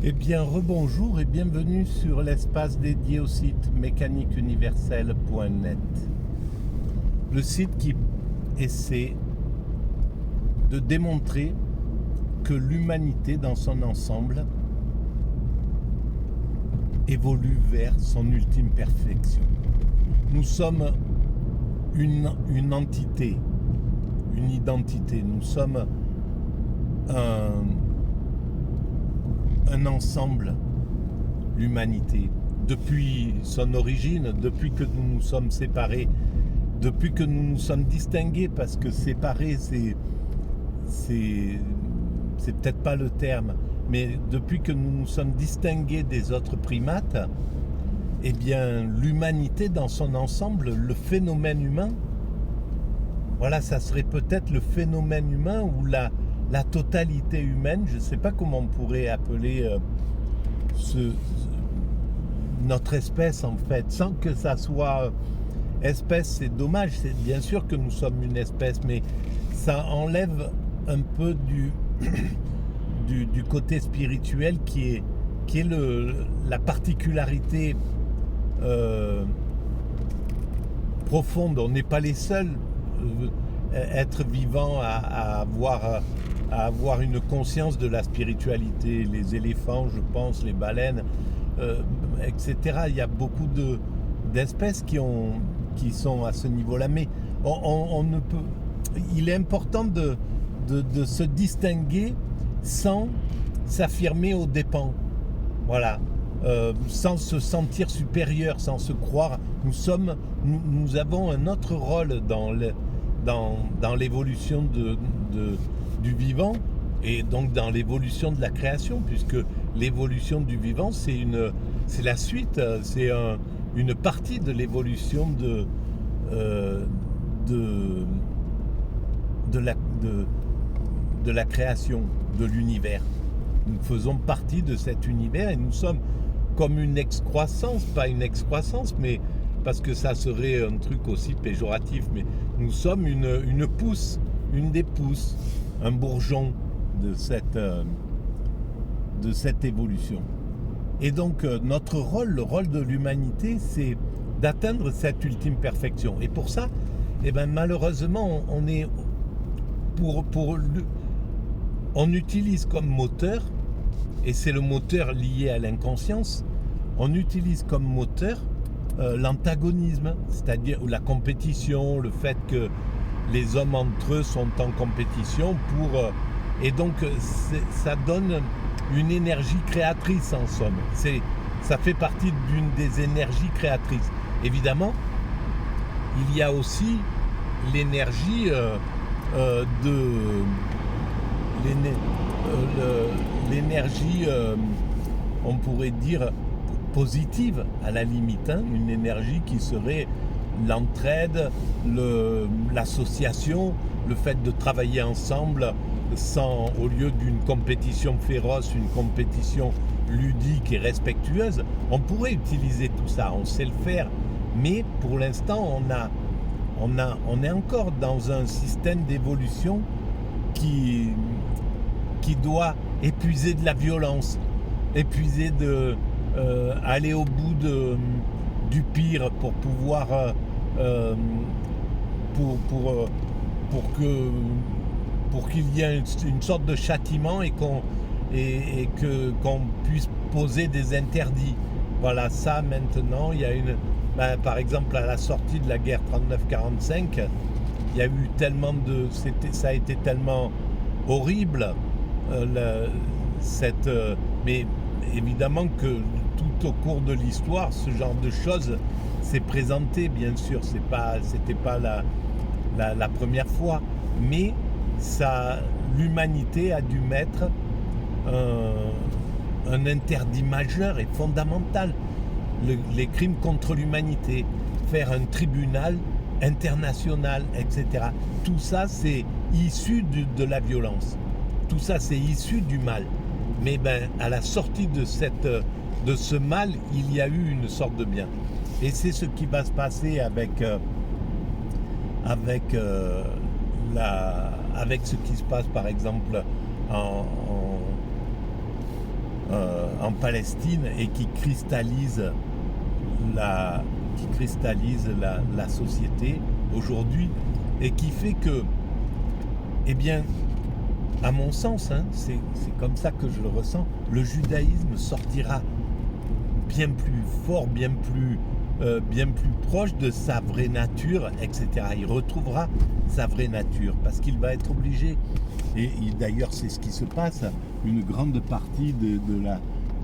Eh bien, rebonjour et bienvenue sur l'espace dédié au site mécaniqueuniverselle.net. Le site qui essaie de démontrer que l'humanité dans son ensemble évolue vers son ultime perfection. Nous sommes une entité, une identité. Nous sommes un ensemble, l'humanité. Depuis son origine, depuis que nous nous sommes séparés, depuis que nous nous sommes distingués, parce que séparés, c'est peut-être pas le terme, mais depuis que nous nous sommes distingués des autres primates, eh bien, l'humanité dans son ensemble, le phénomène humain, voilà, ça serait peut-être le phénomène humain ou la totalité humaine, je ne sais pas comment on pourrait appeler notre espèce en fait, sans que ça soit espèce, c'est dommage, c'est bien sûr que nous sommes une espèce, mais ça enlève un peu du côté spirituel qui est la particularité profonde. On n'est pas les seuls être vivants à avoir une conscience de la spiritualité. Les éléphants, je pense, les baleines, etc. Il y a beaucoup d'espèces qui sont à ce niveau-là. Mais on ne peut. Il est important de se distinguer sans s'affirmer aux dépens. Voilà. Sans se sentir supérieur, sans se croire. Nous avons un autre rôle dans l'évolution du vivant et donc dans l'évolution de la création, puisque l'évolution du vivant, c'est la suite, c'est une partie de l'évolution de la création, de l'univers. Nous faisons partie de cet univers et nous sommes comme une excroissance, pas une excroissance, mais parce que ça serait un truc aussi péjoratif, mais nous sommes une pousse, une des pousses, un bourgeon de cette évolution. Et donc notre rôle, le rôle de l'humanité, c'est d'atteindre cette ultime perfection. Et pour ça, eh ben, malheureusement, on utilise comme moteur, et c'est le moteur lié à l'inconscience, on utilise comme moteur l'antagonisme, c'est-à-dire la compétition, le fait que les hommes entre eux sont en compétition et donc ça donne une énergie créatrice en somme. Ça fait partie d'une des énergies créatrices. Évidemment, il y a aussi l'énergie l'énergie, on pourrait dire, positive à la limite, hein, une énergie qui serait l'entraide, l'association, le fait de travailler ensemble au lieu d'une compétition féroce, une compétition ludique et respectueuse. On pourrait utiliser tout ça, on sait le faire, mais pour l'instant on est encore dans un système d'évolution qui doit épuiser de la violence, épuiser aller au bout du pire pour pouvoir pour qu'il y ait une sorte de châtiment et qu'on puisse poser des interdits. Voilà, ça maintenant, il y a par exemple à la sortie de la guerre 39-45, il y a eu tellement ça a été tellement horrible, mais évidemment que tout au cours de l'histoire, ce genre de choses s'est présenté, bien sûr, c'était pas la première fois, mais l'humanité a dû mettre un interdit majeur et fondamental, les crimes contre l'humanité, faire un tribunal international, etc. Tout ça, c'est issu de la violence. Tout ça, c'est issu du mal. Mais à la sortie de ce mal, il y a eu une sorte de bien. Et c'est ce qui va se passer avec ce qui se passe par exemple en Palestine et qui cristallise la société aujourd'hui et qui fait que, eh bien, à mon sens, c'est comme ça que je le ressens, le judaïsme sortira bien plus fort, bien plus proche de sa vraie nature, etc. Il retrouvera sa vraie nature parce qu'il va être obligé, et d'ailleurs c'est ce qui se passe, une grande partie de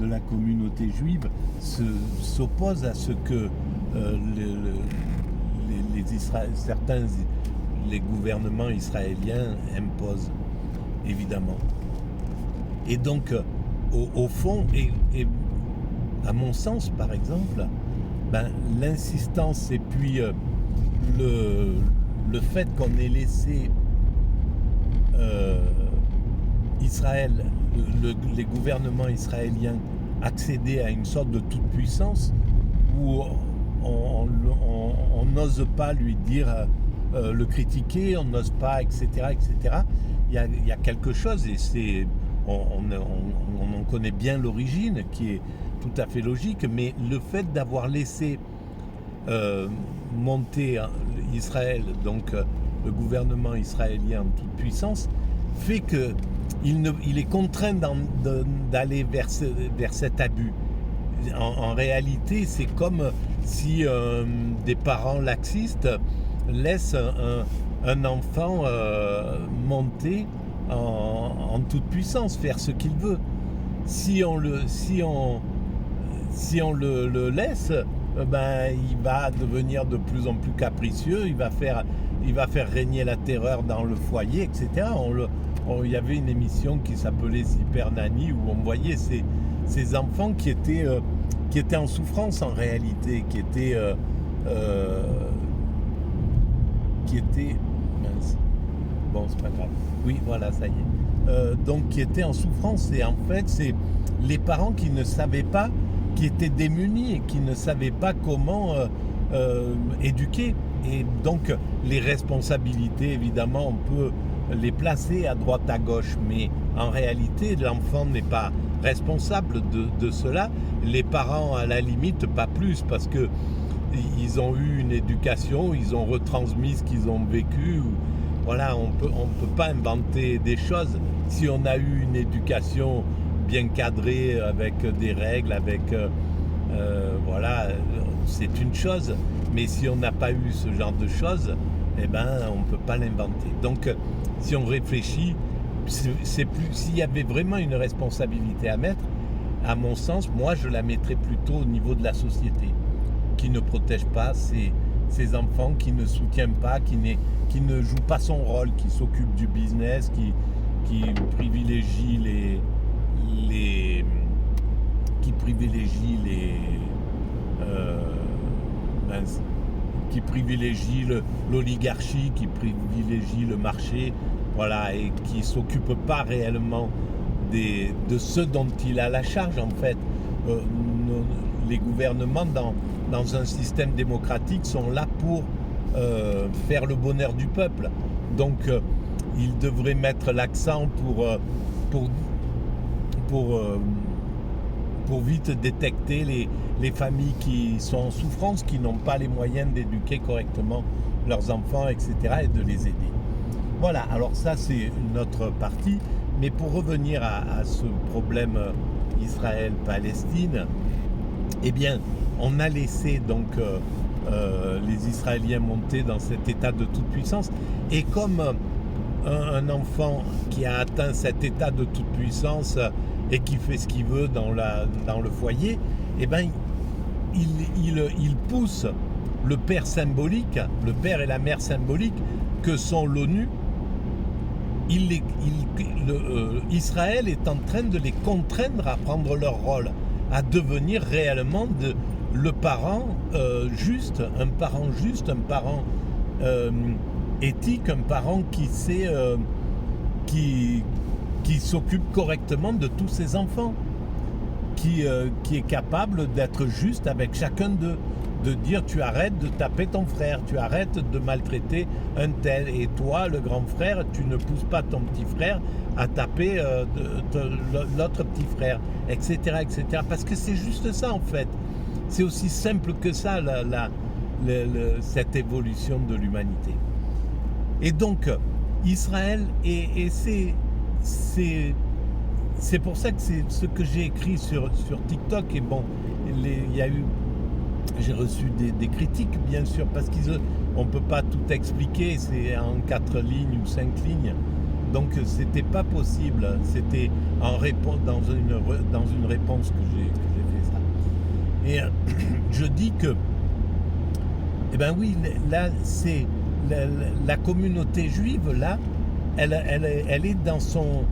la communauté juive s'oppose à ce que les gouvernements israéliens imposent, évidemment. Et donc, au fond, et à mon sens, par exemple, l'insistance et puis le fait qu'on ait laissé Israël, les gouvernements israéliens accéder à une sorte de toute-puissance où on n'ose pas lui dire, le critiquer, on n'ose pas, etc., etc. Il y a quelque chose, et on en connaît bien l'origine, qui est tout à fait logique, mais le fait d'avoir laissé monter Israël, donc le gouvernement israélien en toute puissance, fait qu'il est contraint d'aller vers cet abus. En réalité, c'est comme si des parents laxistes laissent un enfant monter en toute puissance, faire ce qu'il veut. Si on le laisse, il va devenir de plus en plus capricieux, il va faire régner la terreur dans le foyer, etc. Il y avait une émission qui s'appelait Super Nanny où on voyait ces enfants qui étaient en souffrance en réalité, qui étaient mince. Bon, c'est pas grave. Oui, voilà, ça y est. Donc, qui étaient en souffrance, et en fait, c'est les parents qui ne savaient pas, qui étaient démunis et qui ne savaient pas comment éduquer. Et donc, les responsabilités, évidemment, on peut les placer à droite, à gauche, mais en réalité, l'enfant n'est pas responsable de cela. Les parents, à la limite, pas plus, parce que ils ont eu une éducation, ils ont retransmis ce qu'ils ont vécu. Voilà, on peut pas inventer des choses. Si on a eu une éducation bien cadrée, avec des règles, avec voilà, c'est une chose. Mais si on n'a pas eu ce genre de choses, on ne peut pas l'inventer. Donc, si on réfléchit, s'il y avait vraiment une responsabilité à mettre, à mon sens, moi, je la mettrais plutôt au niveau de la société, qui ne protège pas ses enfants, qui ne soutient pas, qui ne joue pas son rôle, qui s'occupe du business, qui privilégie qui privilégie l'oligarchie, qui privilégie le marché, voilà, et qui ne s'occupe pas réellement de ce dont il a la charge, en fait. Les gouvernements dans un système démocratique sont là pour faire le bonheur du peuple. Donc ils devraient mettre l'accent pour vite détecter les familles qui sont en souffrance, qui n'ont pas les moyens d'éduquer correctement leurs enfants, etc., et de les aider. Voilà, alors ça c'est une autre partie, mais pour revenir à ce problème Israël-Palestine, eh bien, on a laissé donc les Israéliens monter dans cet état de toute puissance, et comme un enfant qui a atteint cet état de toute puissance et qui fait ce qu'il veut dans le foyer, eh ben, il pousse le père symbolique, le père et la mère symbolique que sont l'ONU. Israël est en train de les contraindre à prendre leur rôle, à devenir réellement le parent juste, un parent éthique, un parent qui sait, qui s'occupe correctement de tous ses enfants, qui est capable d'être juste avec chacun d'eux. de dire tu arrêtes de taper ton frère, tu arrêtes de maltraiter un tel, et toi le grand frère tu ne pousses pas ton petit frère à taper l'autre petit frère, etc., etc. Parce que c'est juste ça en fait, c'est aussi simple que ça cette évolution de l'humanité. Et donc Israël, et c'est pour ça que c'est ce que j'ai écrit sur TikTok. Et bon, j'ai reçu des critiques bien sûr, parce qu'on ne peut pas tout expliquer, c'est en 4 lignes ou 5 lignes, donc c'était pas possible, c'était en réponse dans une réponse que j'ai fait ça. Et je dis que, eh ben oui, là c'est la communauté juive, là elle est dans son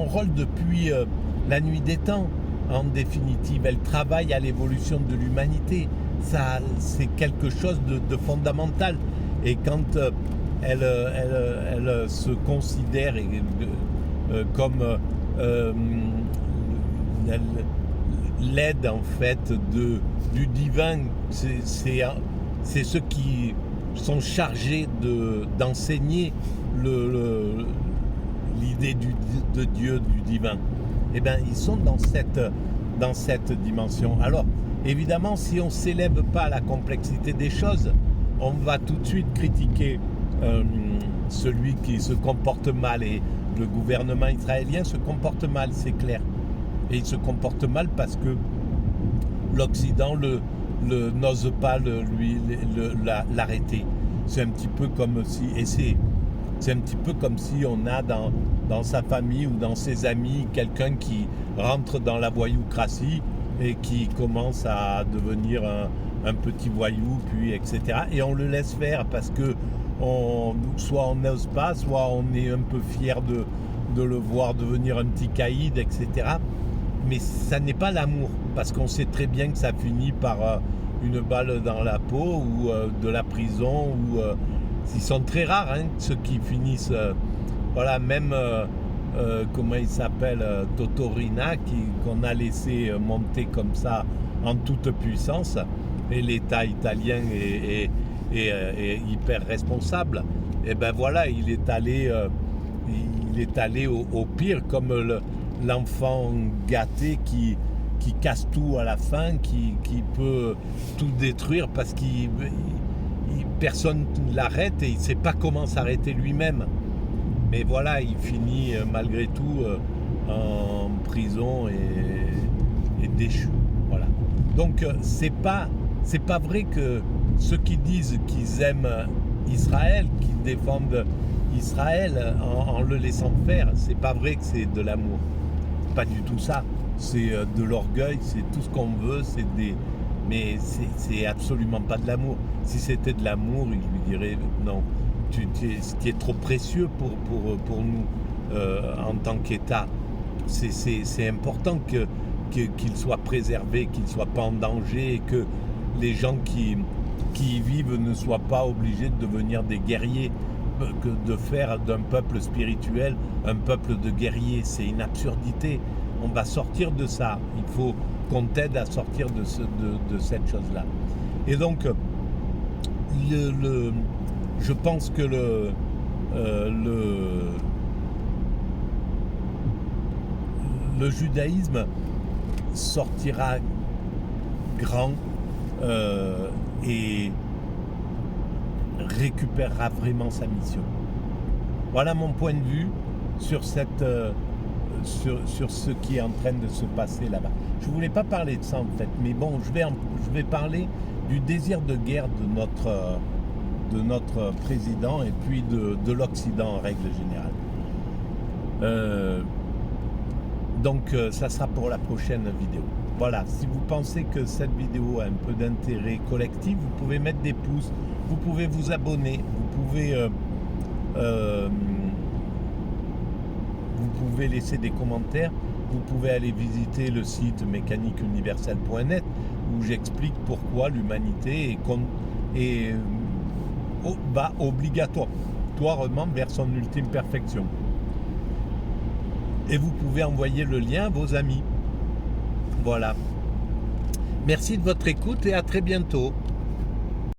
rôle depuis la nuit des temps. En définitive, elle travaille à l'évolution de l'humanité. Ça, c'est quelque chose de fondamental. Et quand elle se considère comme l'aide en fait du divin, c'est ceux qui sont chargés d'enseigner l'idée de Dieu, du divin. Eh bien, ils sont dans cette dimension. Alors, évidemment, si on ne s'élève pas à la complexité des choses, on va tout de suite critiquer celui qui se comporte mal. Et le gouvernement israélien se comporte mal, c'est clair. Et il se comporte mal parce que l'Occident n'ose pas l'arrêter. C'est un petit peu comme si... C'est un petit peu comme si on a dans sa famille ou dans ses amis quelqu'un qui rentre dans la voyoucratie et qui commence à devenir un petit voyou, puis etc. Et on le laisse faire parce que soit on n'ose pas, soit on est un peu fier de le voir devenir un petit caïd, etc. Mais ça n'est pas l'amour, parce qu'on sait très bien que ça finit par une balle dans la peau ou de la prison ou... Ils sont très rares, hein, ceux qui finissent, voilà, même, comment il s'appelle, Totorina, qu'on a laissé monter comme ça en toute puissance, et l'État italien est hyper responsable. Et ben voilà, il est allé au pire, comme l'enfant gâté qui casse tout à la fin, qui peut tout détruire parce qu'il... Personne ne l'arrête et il ne sait pas comment s'arrêter lui-même. Mais voilà, il finit malgré tout en prison et déchu. Voilà. Donc c'est pas vrai que ceux qui disent qu'ils aiment Israël, qui défendent Israël en le laissant faire, c'est pas vrai que c'est de l'amour. Pas du tout ça. C'est de l'orgueil, c'est tout ce qu'on veut, mais c'est absolument pas de l'amour. Si c'était de l'amour, il lui dirait non, ce qui est trop précieux pour nous en tant qu'État. C'est important qu'il soit préservé, qu'il ne soit pas en danger, et que les gens qui y vivent ne soient pas obligés de devenir des guerriers, de faire d'un peuple spirituel un peuple de guerriers. C'est une absurdité. On va sortir de ça. Il faut qu'on t'aide à sortir de cette chose-là. Et donc, je pense que le judaïsme sortira grand et récupérera vraiment sa mission. Voilà mon point de vue sur ce qui est en train de se passer là-bas. Je ne voulais pas parler de ça en fait, mais bon, je vais parler du désir de guerre de notre président et puis de l'Occident en règle générale. Donc ça sera pour la prochaine vidéo. Voilà, si vous pensez que cette vidéo a un peu d'intérêt collectif, vous pouvez mettre des pouces, vous pouvez vous abonner, vous pouvez laisser des commentaires, vous pouvez aller visiter le site mécaniqueuniverselle.net où j'explique pourquoi l'humanité va obligatoirement vers son ultime perfection. Et vous pouvez envoyer le lien à vos amis. Voilà. Merci de votre écoute et à très bientôt.